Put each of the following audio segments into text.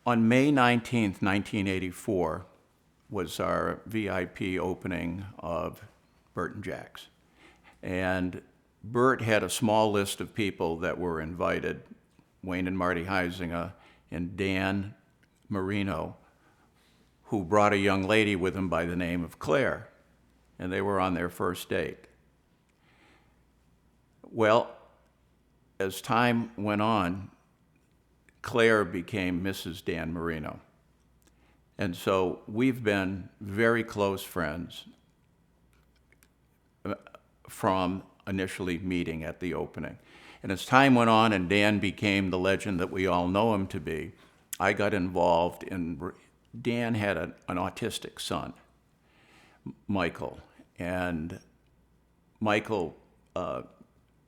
On May 19th, 1984, was our VIP opening of Bert and Jack's. And Bert had a small list of people that were invited, Wayne and Marty Heisinger and Dan Marino, who brought a young lady with him by the name of Claire, and they were on their first date. Well, as time went on, Claire became Mrs. Dan Marino. And so we've been very close friends from initially meeting at the opening. And as time went on and Dan became the legend that we all know him to be, I got involved in, Dan had an autistic son, Michael. And Michael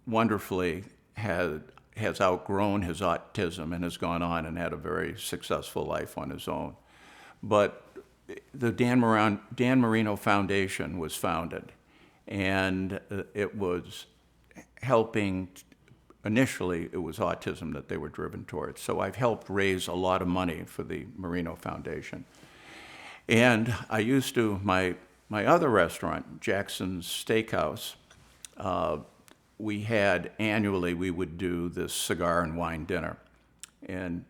wonderfully has outgrown his autism and has gone on and had a very successful life on his own. But the Dan Marino Foundation was founded, and it was helping, initially it was autism that they were driven towards. So I've helped raise a lot of money for the Marino Foundation. And I used to, my other restaurant, Jackson's Steakhouse, we had annually, we would do this cigar and wine dinner. And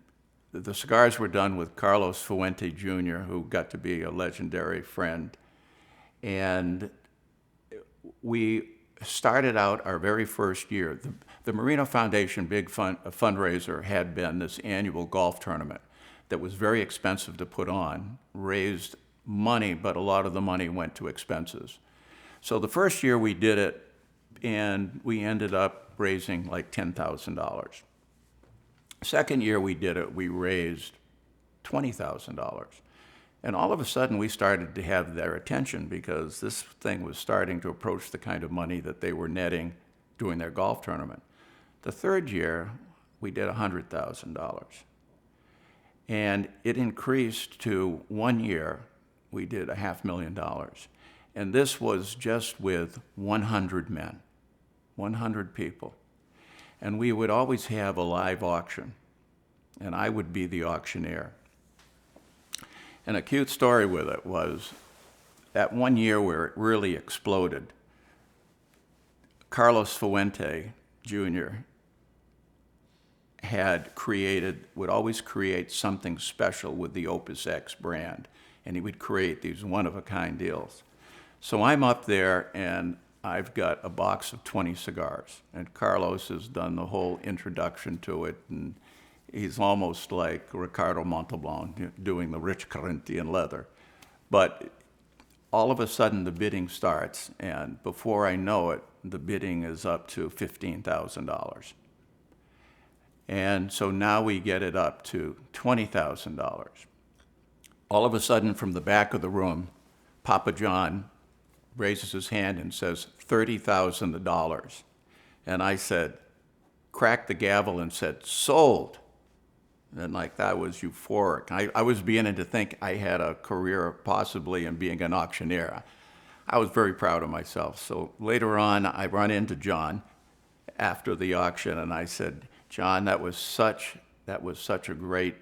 the cigars were done with Carlos Fuente Jr., who got to be a legendary friend. And we started out our very first year. The Marino Foundation big fundraiser had been this annual golf tournament that was very expensive to put on, raised money, but a lot of the money went to expenses. So the first year we did it, and we ended up raising like $10,000. Second year we did it, we raised $20,000. And all of a sudden we started to have their attention because this thing was starting to approach the kind of money that they were netting doing their golf tournament. The third year we did $100,000. And it increased to 1 year, we did $500,000. And this was just with 100 men, 100 people. And we would always have a live auction, and I would be the auctioneer. And a cute story with it was that 1 year where it really exploded, Carlos Fuente Jr. would always create something special with the Opus X brand, and he would create these one-of-a-kind deals. So I'm up there, and I've got a box of 20 cigars, and Carlos has done the whole introduction to it, and he's almost like Ricardo Montalban doing the rich Corinthian leather. But all of a sudden the bidding starts, and before I know it, the bidding is up to $15,000. And so now we get it up to $20,000. All of a sudden from the back of the room, Papa John raises his hand and says, $30,000. And I said, cracked the gavel and said, sold. And like that was euphoric. I was beginning to think I had a career possibly in being an auctioneer. I was very proud of myself. So later on, I run into John after the auction, and I said, John, that was such a great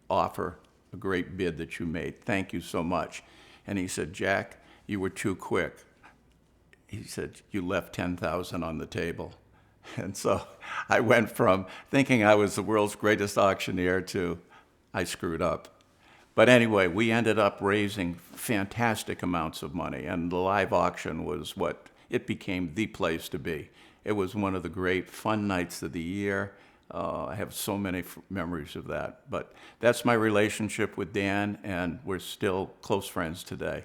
offer, a great bid that you made. Thank you so much. And he said, Jack, you were too quick. He said, you left $10,000 on the table. And so I went from thinking I was the world's greatest auctioneer to I screwed up. But anyway, we ended up raising fantastic amounts of money, and the live auction was it became the place to be. It was one of the great fun nights of the year. I have so many memories of that. But that's my relationship with Dan, and we're still close friends today.